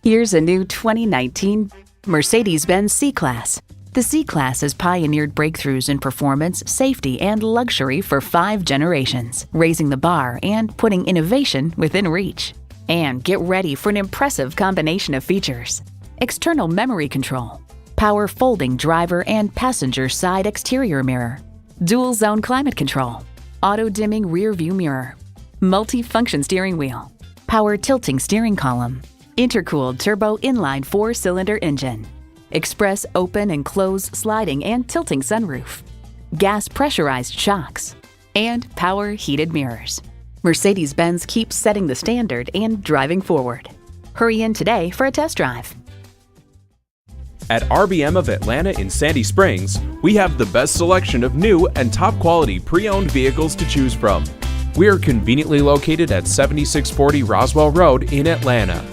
Here's a new 2019 Mercedes-Benz C-Class. The C-Class has pioneered breakthroughs in performance, safety, and luxury for 5 generations, raising the bar and putting innovation within reach. And get ready for an impressive combination of features: external memory control, power folding driver and passenger side exterior mirror, dual zone climate control, auto dimming rear view mirror, multi-function steering wheel, power tilting steering column, intercooled turbo inline 4-cylinder engine, express open and close sliding and tilting sunroof, gas pressurized shocks, and power heated mirrors. Mercedes-Benz keeps setting the standard and driving forward. Hurry in today for a test drive. At RBM of Atlanta in Sandy Springs, we have the best selection of new and top quality pre-owned vehicles to choose from. We are conveniently located at 7640 Roswell Road in Atlanta.